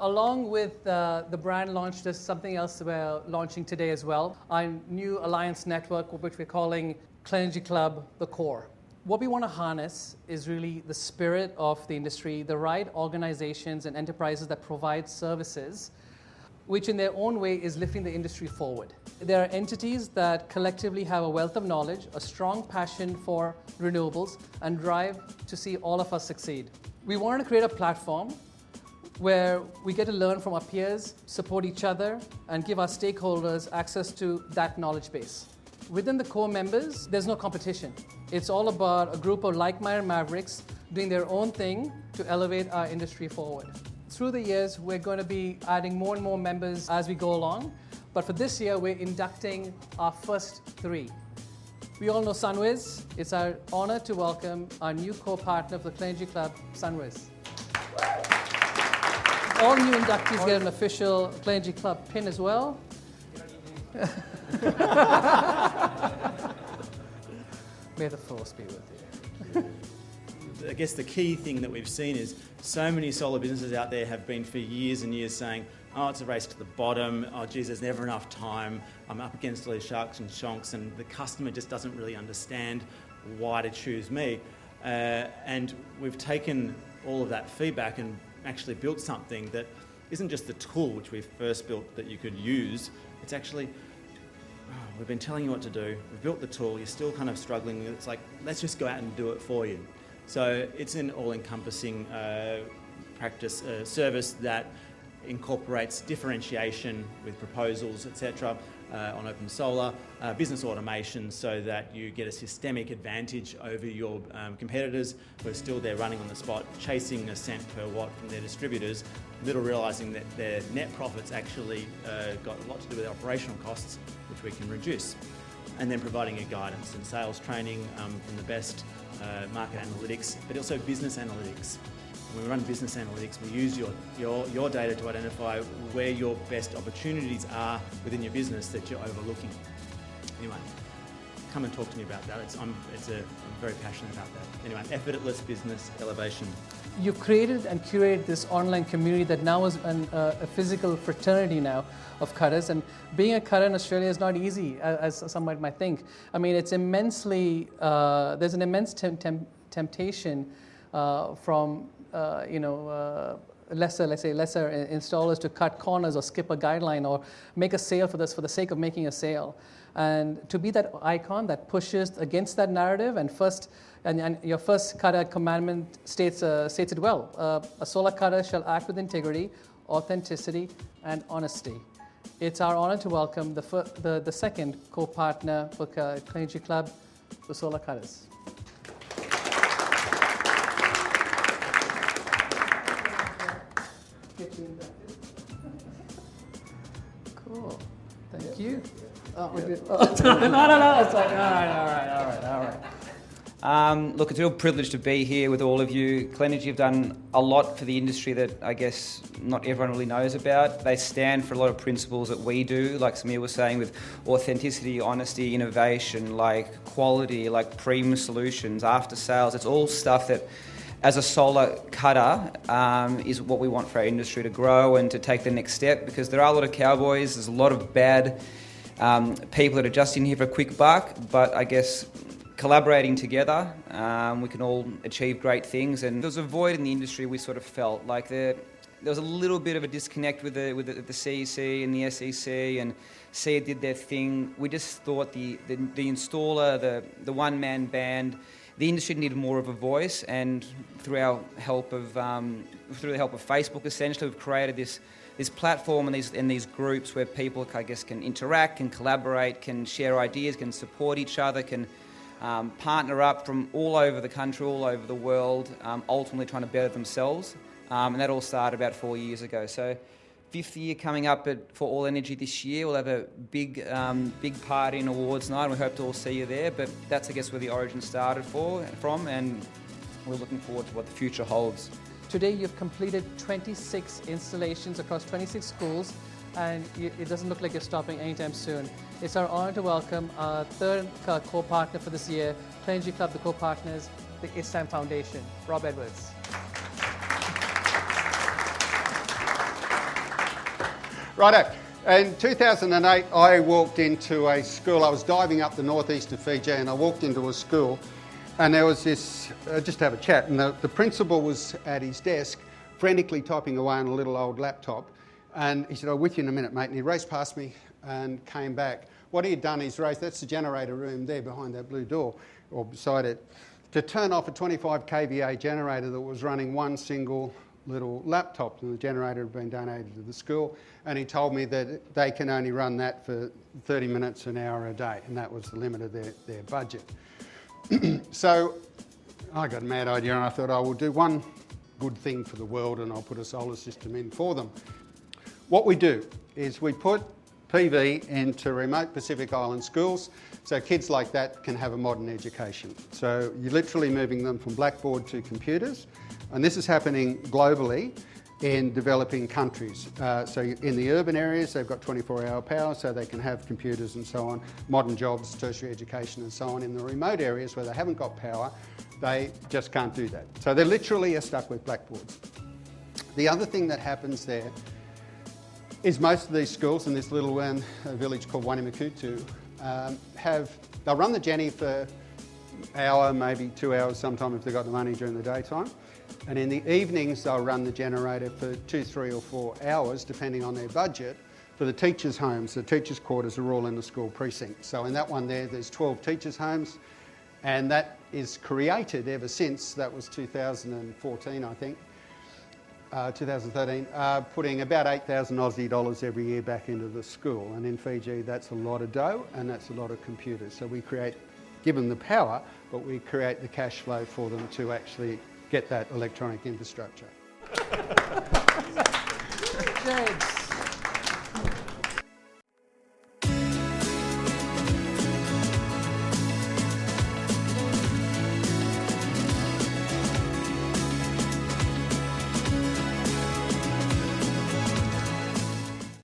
Along with the brand launch, there's something else we're launching today as well. Our new alliance network, which we're calling Clenergy Club, the core. What we want to harness is really the spirit of the industry, the right organizations and enterprises that provide services, which in their own way is lifting the industry forward. There are entities that collectively have a wealth of knowledge, a strong passion for renewables, and drive to see all of us succeed. We wanted to create a platform where we get to learn from our peers, support each other, and give our stakeholders access to that knowledge base. Within the core members, there's no competition. It's all about a group of like-minded mavericks doing their own thing to elevate our industry forward. Through the years, we're going to be adding more and more members as we go along, but for this year, we're inducting our first 3. We all know Sunwiz. It's our honor to welcome our new co-partner for the Clenergy Club, Sunwiz. All new inductees get an official Clenergy Club pin as well. May the force be with you. I guess the key thing that we've seen is so many solar businesses out there have been for years and years saying, oh, it's a race to the bottom, oh geez, there's never enough time, I'm up against all these sharks and shonks, and the customer just doesn't really understand why to choose me. And we've taken all of that feedback and actually built something that isn't just the tool which we first built that you could use, it's actually, we've been telling you what to do, we've built the tool, you're still kind of struggling, it's like, let's just go out and do it for you. So it's an all-encompassing practice service that incorporates differentiation with proposals, etc. On open solar, business automation, so that you get a systemic advantage over your competitors who are still there running on the spot, chasing a cent per watt from their distributors, little realising that their net profits actually got a lot to do with their operational costs, which we can reduce. And then providing a guidance and sales training from the best market analytics, but also business analytics. When we run business analytics, we use your data to identify where your best opportunities are within your business that you're overlooking. Anyway, come and talk to me about that. I'm very passionate about that. Anyway, effortless business elevation. You've created and curated this online community that now is a physical fraternity now of cutters, and being a cutter in Australia is not easy, as some might think. I mean, it's immensely, there's an immense temptation from lesser installers to cut corners or skip a guideline or make a sale for the sake of making a sale. And to be that icon that pushes against that narrative, and your first cutter commandment states it well. A solar cutter shall act with integrity, authenticity, and honesty. It's our honor to welcome the second co-partner for Clenergy Club, the Solar Cutters. Cool. Thank you. Oh, no. It's like, all right. Look, it's a real privilege to be here with all of you. Clenergy have done a lot for the industry that I guess not everyone really knows about. They stand for a lot of principles that we do, like Samir was saying, with authenticity, honesty, innovation, like quality, like premium solutions, after sales. It's all stuff that, as a solar cutter, is what we want for our industry to grow and to take the next step, because there are a lot of cowboys, there's a lot of bad people that are just in here for a quick buck, but I guess collaborating together, we can all achieve great things. And there was a void in the industry we sort of felt, like there was a little bit of a disconnect with the CEC and the SEC, and SEA did their thing. We just thought the installer, the one-man band, the industry needed more of a voice, and through the help of Facebook, essentially, we've created this platform and these groups where people, I guess, can interact, can collaborate, can share ideas, can support each other, can partner up from all over the country, all over the world, ultimately trying to better themselves. And that all started about 4 years ago. So 5th year coming up for All Energy this year. We'll have a big party and awards night, and we hope to all see you there. But that's, I guess, where the origin started from, and we're looking forward to what the future holds. Today you've completed 26 installations across 26 schools, and it doesn't look like you're stopping anytime soon. It's our honor to welcome our third co-partner for this year, Clenergy Club, the co-partners, the It's Time Foundation. Rob Edwards. Righto. In 2008, I walked into a school. I was diving up the northeast of Fiji, and I walked into a school, and there was this, just to have a chat, and the principal was at his desk, frantically typing away on a little old laptop, and he said, "I'll with you in a minute, mate," and he raced past me and came back. What he had done is raised, that's the generator room there behind that blue door, or beside it, to turn off a 25 kVA generator that was running one single little laptop, and the generator had been donated to the school, and he told me that they can only run that for 30 minutes, an hour a day, and that was the limit of their budget. So I got a mad idea, and I thought I will do one good thing for the world, and I'll put a solar system in for them. What we do is we put PV into remote Pacific Island schools, so kids like that can have a modern education. So you're literally moving them from blackboard to computers, and this is happening globally in developing countries. So in the urban areas, they've got 24-hour power, so they can have computers and so on, modern jobs, tertiary education and so on. In the remote areas where they haven't got power, they just can't do that. So they literally are stuck with blackboards. The other thing that happens there is most of these schools in this little village called Wanimakutu they'll run the Jenny for an hour, maybe 2 hours sometime if they've got the money during the daytime. And in the evenings, they'll run the generator for 2, 3 or 4 hours, depending on their budget, for the teachers' homes. The teachers' quarters are all in the school precinct. So in that one there's 12 teachers' homes, and that is created ever since, that was 2014, I think, 2013, putting about 8,000 Aussie dollars every year back into the school. And in Fiji, that's a lot of dough, and that's a lot of computers. So we give them the power, but we create the cash flow for them to actually get that electronic infrastructure. James.